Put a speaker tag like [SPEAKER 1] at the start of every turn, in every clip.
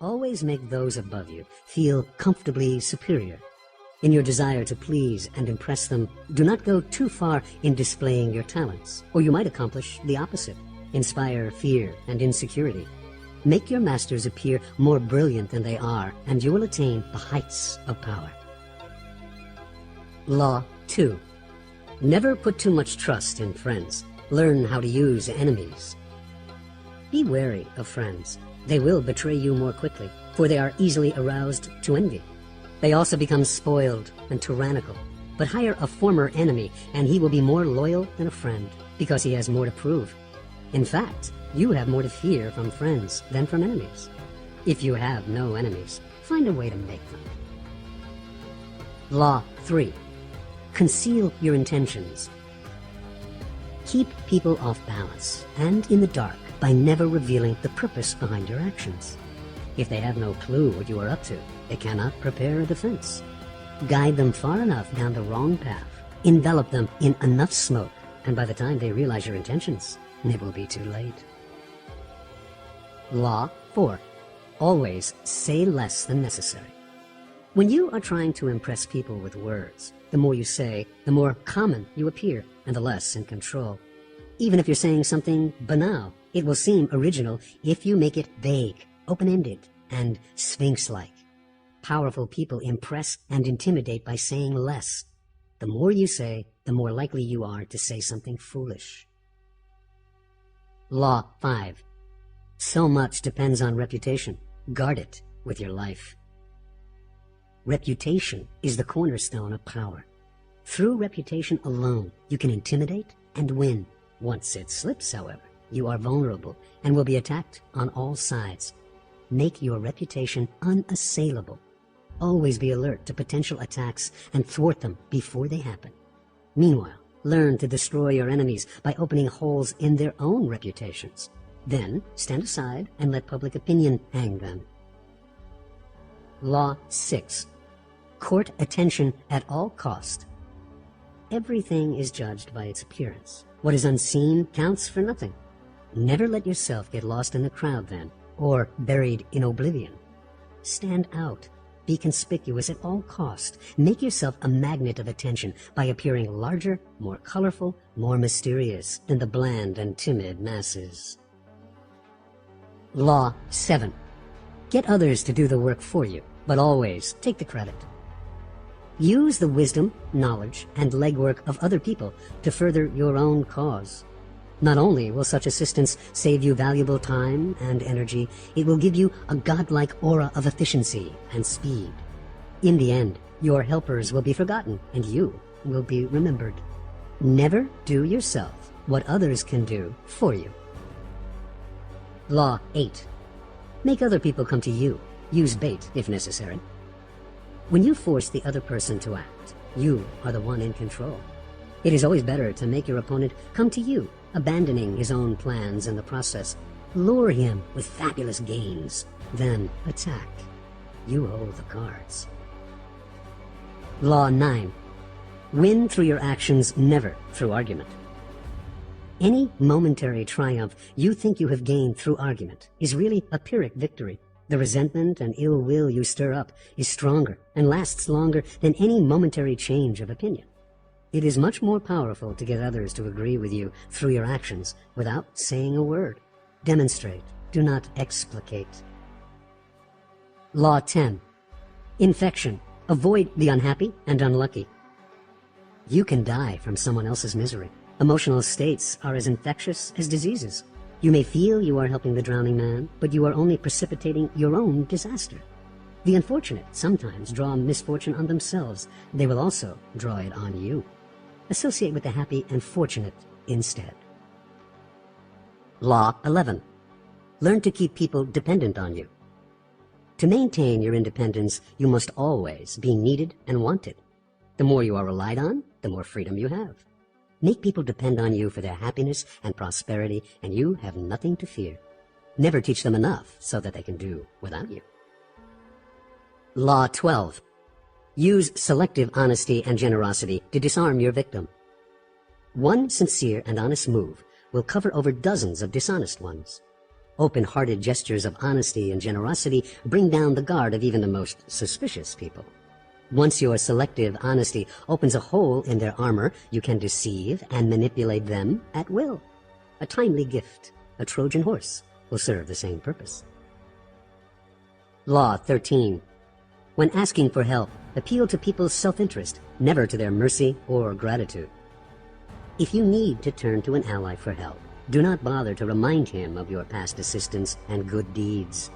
[SPEAKER 1] Always make those above you feel comfortably superior. In your desire to please and impress them, do not go too far in displaying your talents, or you might accomplish the opposite, inspire fear and insecurity. Make your masters appear more brilliant than they are, and you will attain the heights of power. Law 2. Never put too much trust in friends. Learn how to use enemies. Be wary of friends. They will betray you more quickly, for they are easily aroused to envy. They also become spoiled and tyrannical. But hire a former enemy, and he will be more loyal than a friend, because he has more to prove. In fact, you have more to fear from friends than from enemies. If you have no enemies, find a way to make them. Law 3. Conceal your intentions. Keep people off balance and in the dark by never revealing the purpose behind your actions. If they have no clue what you are up to, they cannot prepare a defense. Guide them far enough down the wrong path, envelop them in enough smoke, and by the time they realize your intentions, it will be too late. Law 4. Always say less than necessary. When you are trying to impress people with words, the more you say, the more common you appear, and the less in control. Even if you're saying something banal, it will seem original if you make it vague, open-ended, and sphinx-like. Powerful people impress and intimidate by saying less. The more you say, the more likely you are to say something foolish. Law 5. So much depends on reputation. Guard it with your life. Reputation is the cornerstone of power. Through reputation alone, you can intimidate and win. Once it slips, however, you are vulnerable and will be attacked on all sides. Make your reputation unassailable. Always be alert to potential attacks and thwart them before they happen. Meanwhile, learn to destroy your enemies by opening holes in their own reputations. Then stand aside and let public opinion hang them. Law 6. Court attention at all cost. Everything is judged by its appearance. What is unseen counts for nothing. Never let yourself get lost in the crowd then, or buried in oblivion. Stand out. Be conspicuous at all cost. Make yourself a magnet of attention by appearing larger, more colorful, more mysterious than the bland and timid masses. Law 7. Get others to do the work for you, but always take the credit. Use the wisdom, knowledge, and legwork of other people to further your own cause. Not only will such assistance save you valuable time and energy, it will give you a godlike aura of efficiency and speed. In the end, your helpers will be forgotten and you will be remembered. Never do yourself what others can do for you. Law 8. Make other people come to you. Use bait if necessary. When you force the other person to act, you are the one in control. It is always better to make your opponent come to you, abandoning his own plans in the process. Lure him with fabulous gains, then attack. You hold the cards. Law 9. Win through your actions, never through argument. Any momentary triumph you think you have gained through argument is really a Pyrrhic victory. The resentment and ill will you stir up is stronger and lasts longer than any momentary change of opinion. It is much more powerful to get others to agree with you through your actions without saying a word. Demonstrate, do not explicate. Law 10. Infection. Avoid the unhappy and unlucky. You can die from someone else's misery. Emotional states are as infectious as diseases. You may feel you are helping the drowning man, but you are only precipitating your own disaster. The unfortunate sometimes draw misfortune on themselves. They will also draw it on you. Associate with the happy and fortunate instead. Law 11. Learn to keep people dependent on you. To maintain your independence, you must always be needed and wanted. The more you are relied on, the more freedom you have. Make people depend on you for their happiness and prosperity, and you have nothing to fear. Never teach them enough so that they can do without you. Law 12. Use selective honesty and generosity to disarm your victim. One sincere and honest move will cover over dozens of dishonest ones. Open-hearted gestures of honesty and generosity bring down the guard of even the most suspicious people. Once your selective honesty opens a hole in their armor, you can deceive and manipulate them at will. A timely gift, a Trojan horse, will serve the same purpose. Law 13. When asking for help, appeal to people's self-interest, never to their mercy or gratitude. If you need to turn to an ally for help, do not bother to remind him of your past assistance and good deeds.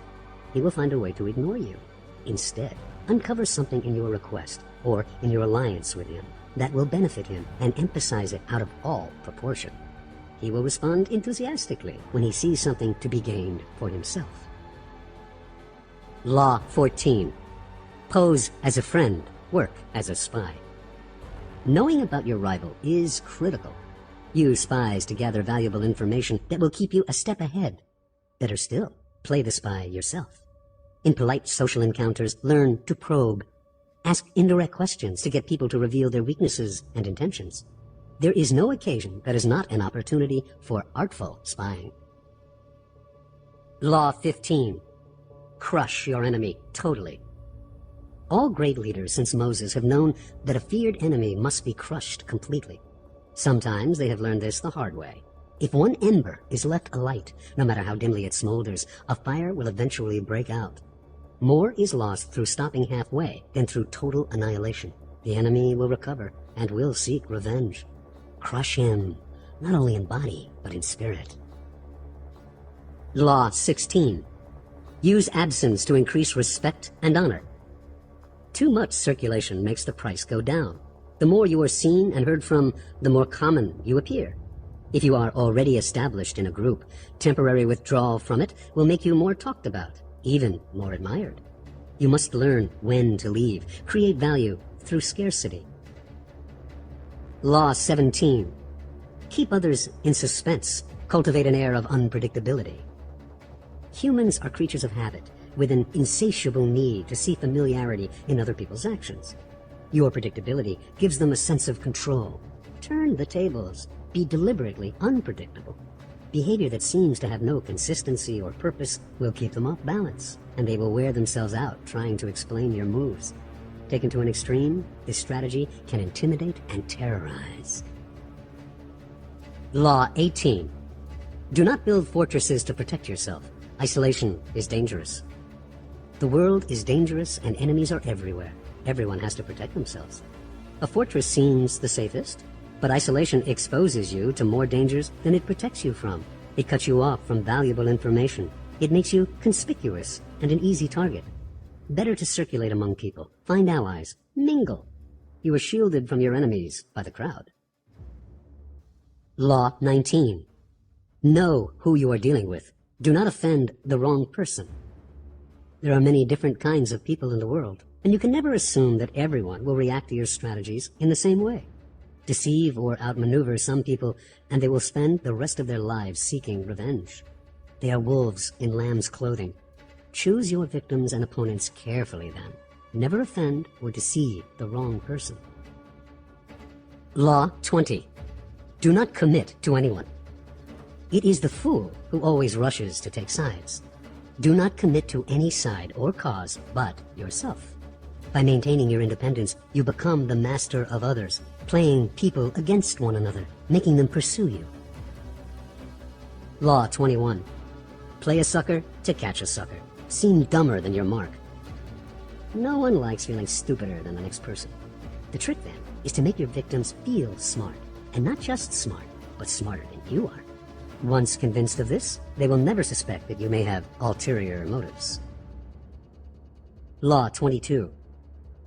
[SPEAKER 1] He will find a way to ignore you. Instead, uncover something in your request or in your alliance with him that will benefit him and emphasize it out of all proportion. He will respond enthusiastically when he sees something to be gained for himself. Law 14. Pose as a friend, work as a spy. Knowing about your rival is critical. Use spies to gather valuable information that will keep you a step ahead. Better still, play the spy yourself. In polite social encounters, learn to probe. Ask indirect questions to get people to reveal their weaknesses and intentions. There is no occasion that is not an opportunity for artful spying. Law 15. Crush your enemy totally. All great leaders since Moses have known that a feared enemy must be crushed completely. Sometimes they have learned this the hard way. If one ember is left alight, no matter how dimly it smolders, a fire will eventually break out. More is lost through stopping halfway than through total annihilation. The enemy will recover and will seek revenge. Crush him, not only in body, but in spirit. Law 16. Use absence to increase respect and honor. Too much circulation makes the price go down. The more you are seen and heard from, the more common you appear. If you are already established in a group, temporary withdrawal from it will make you more talked about, even more admired. You must learn when to leave, create value through scarcity. Law 17. Keep others in suspense, cultivate an air of unpredictability. Humans are creatures of habit, with an insatiable need to see familiarity in other people's actions. Your predictability gives them a sense of control. Turn the tables. Be deliberately unpredictable. Behavior that seems to have no consistency or purpose will keep them off balance, and they will wear themselves out trying to explain your moves. Taken to an extreme, this strategy can intimidate and terrorize. Law 18. Do not build fortresses to protect yourself. Isolation is dangerous. The world is dangerous and enemies are everywhere. Everyone has to protect themselves. A fortress seems the safest, but isolation exposes you to more dangers than it protects you from. It cuts you off from valuable information. It makes you conspicuous and an easy target. Better to circulate among people, find allies, mingle. You are shielded from your enemies by the crowd. Law 19. Know who you are dealing with. Do not offend the wrong person. There are many different kinds of people in the world, and you can never assume that everyone will react to your strategies in the same way. Deceive or outmaneuver some people, and they will spend the rest of their lives seeking revenge. They are wolves in lamb's clothing. Choose your victims and opponents carefully then. Never offend or deceive the wrong person. Law 20. Do not commit to anyone. It is the fool who always rushes to take sides. Do not commit to any side or cause but yourself. By maintaining your independence, you become the master of others, playing people against one another, making them pursue you. Law 21. Play a sucker to catch a sucker. Seem dumber than your mark. No one likes feeling stupider than the next person. The trick, then, is to make your victims feel smart, and not just smart, but smarter than you are. Once convinced of this, they will never suspect that you may have ulterior motives. Law 22.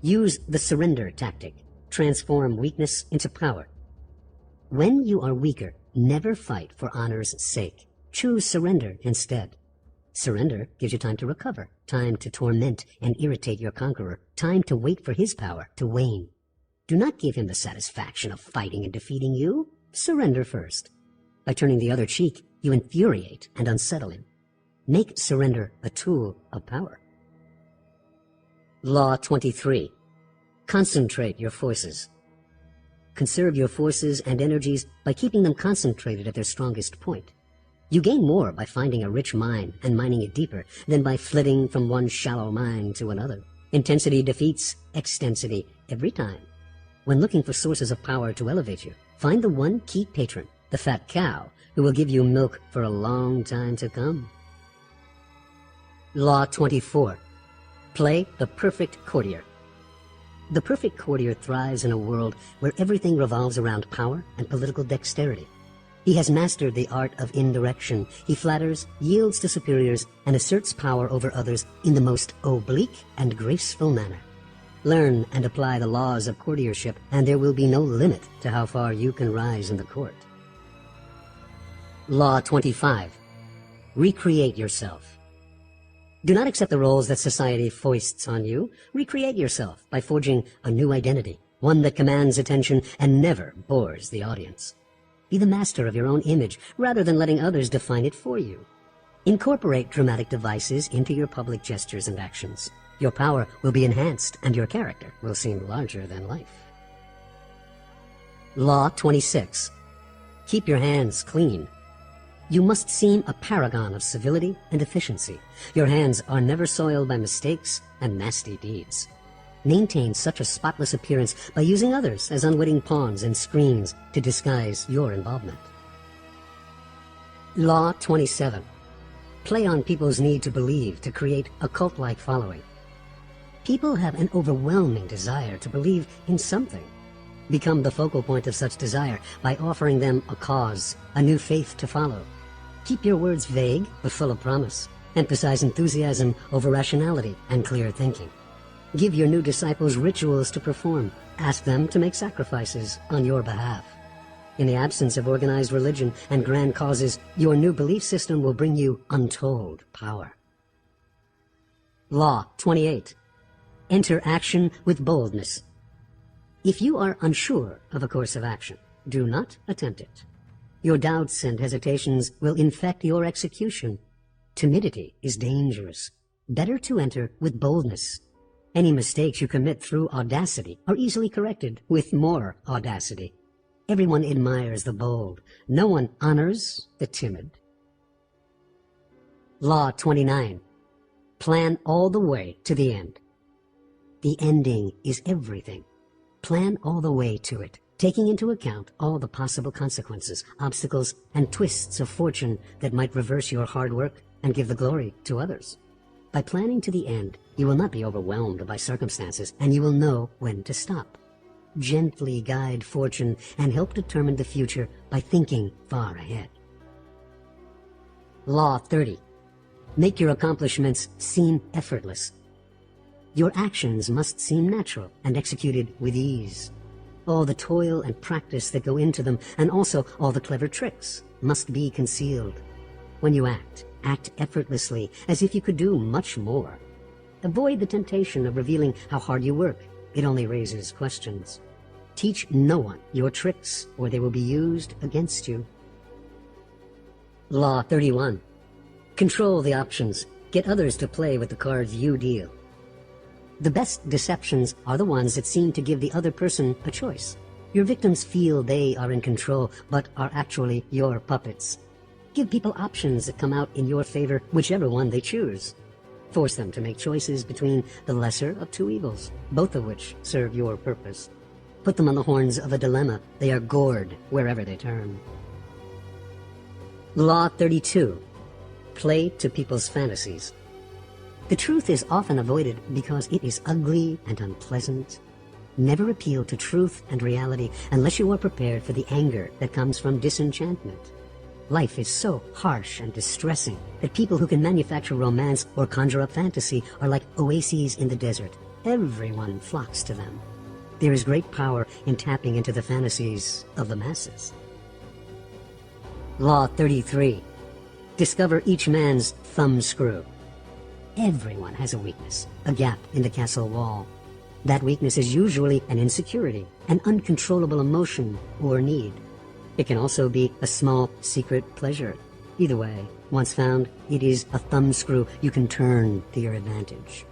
[SPEAKER 1] Use the surrender tactic. Transform weakness into power. When you are weaker, never fight for honor's sake. Choose surrender instead. Surrender gives you time to recover, time to torment and irritate your conqueror, time to wait for his power to wane. Do not give him the satisfaction of fighting and defeating you. Surrender first. By turning the other cheek, you infuriate and unsettle him. Make surrender a tool of power. Law 23. Concentrate your forces. Conserve your forces and energies by keeping them concentrated at their strongest point. You gain more by finding a rich mine and mining it deeper than by flitting from one shallow mine to another. Intensity defeats extensity every time. When looking for sources of power to elevate you, find the one key patron, the fat cow, who will give you milk for a long time to come. Law 24. Play the perfect courtier. The perfect courtier thrives in a world where everything revolves around power and political dexterity. He has mastered the art of indirection. He flatters, yields to superiors, and asserts power over others in the most oblique and graceful manner. Learn and apply the laws of courtiership, and there will be no limit to how far you can rise in the court. Law 25. Recreate yourself. Do not accept the roles that society foists on you. Recreate yourself by forging a new identity, one that commands attention and never bores the audience. Be the master of your own image rather than letting others define it for you. Incorporate dramatic devices into your public gestures and actions. Your power will be enhanced and your character will seem larger than life. Law 26. Keep your hands clean. You must seem a paragon of civility and efficiency. Your hands are never soiled by mistakes and nasty deeds. Maintain such a spotless appearance by using others as unwitting pawns and screens to disguise your involvement. Law 27. Play on people's need to believe to create a cult-like following. People have an overwhelming desire to believe in something. Become the focal point of such desire by offering them a cause, a new faith to follow. Keep your words vague but full of promise. Emphasize enthusiasm over rationality and clear thinking. Give your new disciples rituals to perform. Ask them to make sacrifices on your behalf. In the absence of organized religion and grand causes, your new belief system will bring you untold power. Law 28. Enter action with boldness. If you are unsure of a course of action, do not attempt it. Your doubts and hesitations will infect your execution. Timidity is dangerous. Better to enter with boldness. Any mistakes you commit through audacity are easily corrected with more audacity. Everyone admires the bold. No one honors the timid. Law 29. Plan all the way to the end. The ending is everything. Plan all the way to it, taking into account all the possible consequences, obstacles, and twists of fortune that might reverse your hard work and give the glory to others. By planning to the end, you will not be overwhelmed by circumstances, and you will know when to stop. Gently guide fortune and help determine the future by thinking far ahead. Law 30. Make your accomplishments seem effortless. Your actions must seem natural and executed with ease. All the toil and practice that go into them, and also all the clever tricks, must be concealed. When you act effortlessly, as if you could do much more. Avoid the temptation of revealing how hard you work. It only raises questions. Teach no one your tricks, or they will be used against you. Law 31. Control the options. Get others to play with the cards you deal. The best deceptions are the ones that seem to give the other person a choice. Your victims feel they are in control, but are actually your puppets. Give people options that come out in your favor, whichever one they choose. Force them to make choices between the lesser of two evils, both of which serve your purpose. Put them on the horns of a dilemma. They are gored wherever they turn. Law 32. Play to people's fantasies. The truth is often avoided because it is ugly and unpleasant. Never appeal to truth and reality unless you are prepared for the anger that comes from disenchantment. Life is so harsh and distressing that people who can manufacture romance or conjure up fantasy are like oases in the desert. Everyone flocks to them. There is great power in tapping into the fantasies of the masses. Law 33. Discover each man's thumbscrew. Everyone has a weakness, a gap in the castle wall. That weakness is usually an insecurity, an uncontrollable emotion or need. It can also be a small secret pleasure. Either way, once found, it is a thumbscrew you can turn to your advantage.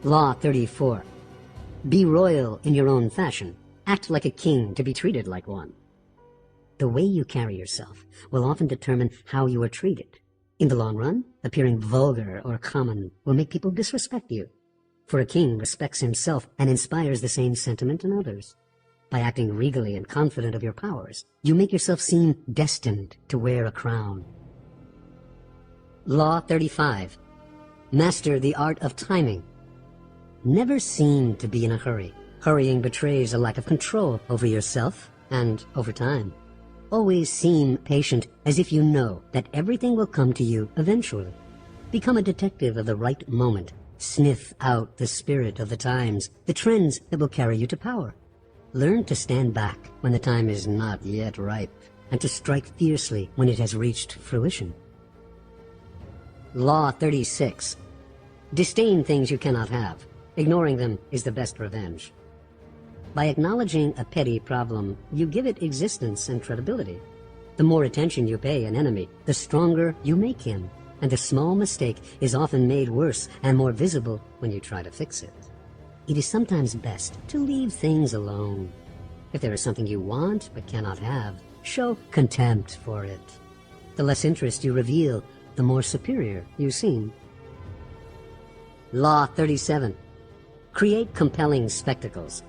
[SPEAKER 1] Law 34. Be royal in your own fashion. Act like a king to be treated like one. The way you carry yourself will often determine how you are treated. In the long run, appearing vulgar or common will make people disrespect you. For a king respects himself and inspires the same sentiment in others. By acting regally and confident of your powers, you make yourself seem destined to wear a crown. Law 35. Master the art of timing. Never seem to be in a hurry. Hurrying betrays a lack of control over yourself and over time. Always seem patient, as if you know that everything will come to you eventually. Become a detective of the right moment. Sniff out the spirit of the times, the trends that will carry you to power. Learn to stand back when the time is not yet ripe, and to strike fiercely when it has reached fruition. Law 36. Disdain things you cannot have. Ignoring them is the best revenge. By acknowledging a petty problem, you give it existence and credibility. The more attention you pay an enemy, the stronger you make him, and a small mistake is often made worse and more visible when you try to fix it. It is sometimes best to leave things alone. If there is something you want but cannot have, show contempt for it. The less interest you reveal, the more superior you seem. Law 37. Create compelling spectacles.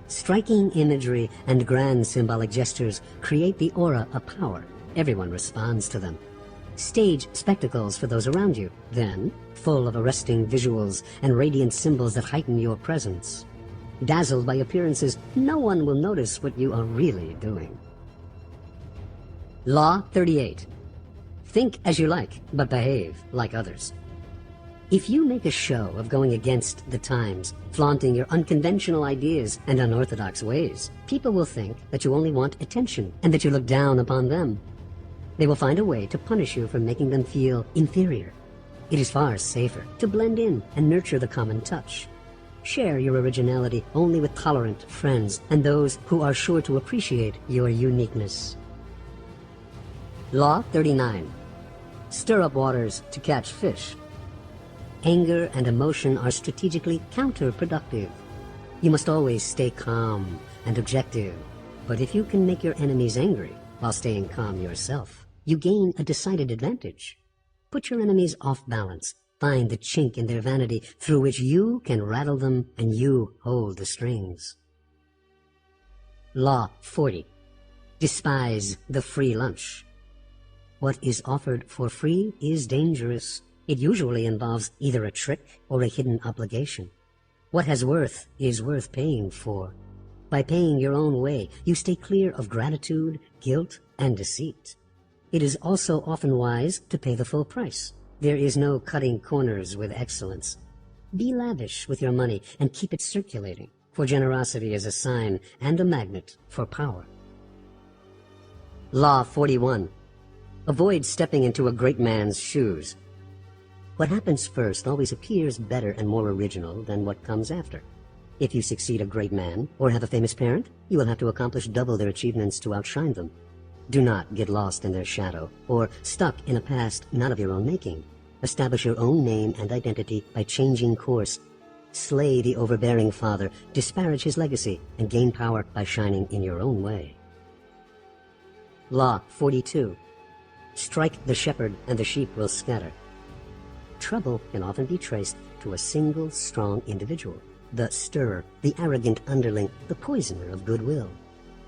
[SPEAKER 1] Striking imagery and grand symbolic gestures create the aura of power. Everyone responds to them. Stage spectacles for those around you, then, full of arresting visuals and radiant symbols that heighten your presence. Dazzled by appearances, no one will notice what you are really doing. Law 38. Think as you like, but behave like others. If you make a show of going against the times, flaunting your unconventional ideas and unorthodox ways, people will think that you only want attention and that you look down upon them. They will find a way to punish you for making them feel inferior. It is far safer to blend in and nurture the common touch. Share your originality only with tolerant friends and those who are sure to appreciate your uniqueness. Law 39. Stir up waters to catch fish. Anger and emotion are strategically counterproductive. You must always stay calm and objective, but if you can make your enemies angry while staying calm yourself, you gain a decided advantage. Put your enemies off balance. Find the chink in their vanity through which you can rattle them and you hold the strings. Law 40. Despise the free lunch. What is offered for free is dangerous. It usually involves either a trick or a hidden obligation. What has worth is worth paying for. By paying your own way, you stay clear of gratitude, guilt, and deceit. It is also often wise to pay the full price. There is no cutting corners with excellence. Be lavish with your money and keep it circulating, for generosity is a sign and a magnet for power. Law 41. Avoid stepping into a great man's shoes. What happens first always appears better and more original than what comes after. If you succeed a great man or have a famous parent, you will have to accomplish double their achievements to outshine them. Do not get lost in their shadow or stuck in a past not of your own making. Establish your own name and identity by changing course. Slay the overbearing father, disparage his legacy, and gain power by shining in your own way. Law 42. Strike the shepherd and the sheep will scatter. Trouble can often be traced to a single strong individual, the stirrer, the arrogant underling, the poisoner of goodwill.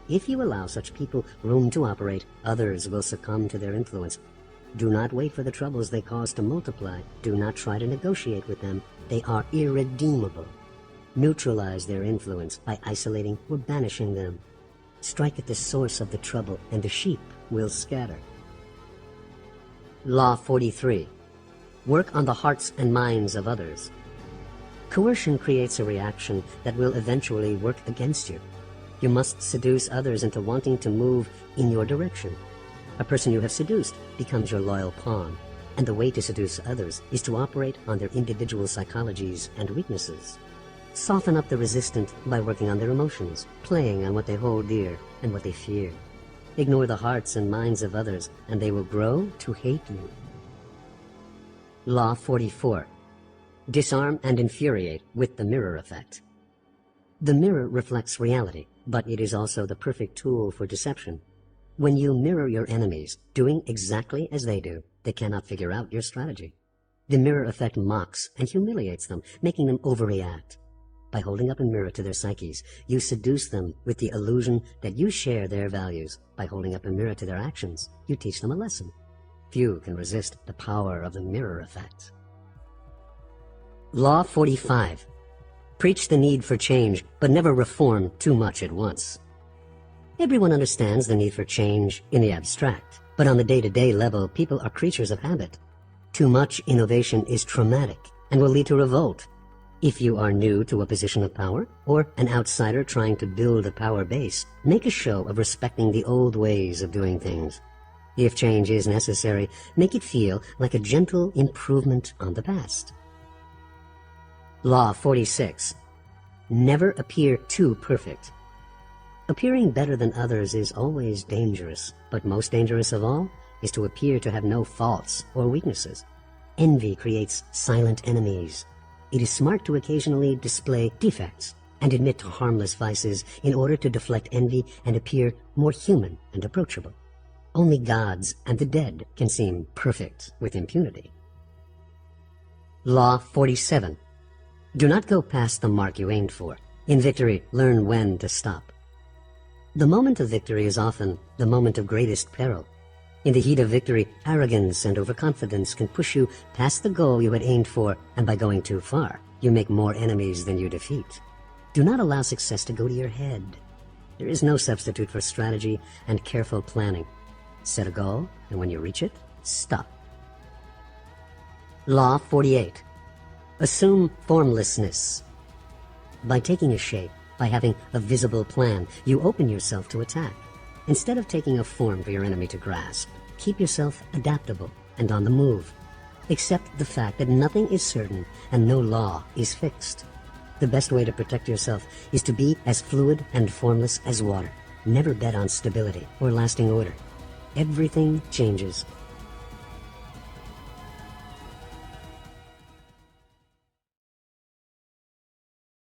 [SPEAKER 1] If you allow such people room to operate, others will succumb to their influence. Do not wait for the troubles they cause to multiply. Do not try to negotiate with them. They are irredeemable. Neutralize their influence by isolating or banishing them. Strike at the source of the trouble, and the sheep will scatter. Law 43. Work on the hearts and minds of others. Coercion creates a reaction that will eventually work against you. You must seduce others into wanting to move in your direction. A person you have seduced becomes your loyal pawn, and the way to seduce others is to operate on their individual psychologies and weaknesses. Soften up the resistant by working on their emotions, playing on what they hold dear and what they fear. Ignore the hearts and minds of others, and they will grow to hate you. Law 44. Disarm and infuriate with the mirror effect. The mirror reflects reality, but it is also the perfect tool for deception. When you mirror your enemies, doing exactly as they do, they cannot figure out your strategy. The mirror effect mocks and humiliates them, making them overreact. By holding up a mirror to their psyches, you seduce them with the illusion that you share their values. By holding up a mirror to their actions, you teach them a lesson. Few can resist the power of the mirror effect. Law 45. Preach the need for change, but never reform too much at once. Everyone understands the need for change in the abstract, but on the day-to-day level, people are creatures of habit. Too much innovation is traumatic and will lead to revolt. If you are new to a position of power, or an outsider trying to build a power base, make a show of respecting the old ways of doing things. If change is necessary, make it feel like a gentle improvement on the past. Law 46. Never appear too perfect. Appearing better than others is always dangerous, but most dangerous of all is to appear to have no faults or weaknesses. Envy creates silent enemies. It is smart to occasionally display defects and admit to harmless vices in order to deflect envy and appear more human and approachable. Only gods and the dead can seem perfect with impunity. Law 47. Do not go past the mark you aimed for. In victory, learn when to stop. The moment of victory is often the moment of greatest peril. In the heat of victory, arrogance and overconfidence can push you past the goal you had aimed for, and by going too far, you make more enemies than you defeat. Do not allow success to go to your head. There is no substitute for strategy and careful planning. Set a goal, and when you reach it, stop. Law 48. Assume formlessness. By taking a shape, by having a visible plan, you open yourself to attack. Instead of taking a form for your enemy to grasp, keep yourself adaptable and on the move. Accept the fact that nothing is certain and no law is fixed. The best way to protect yourself is to be as fluid and formless as water. Never bet on stability or lasting order. Everything changes.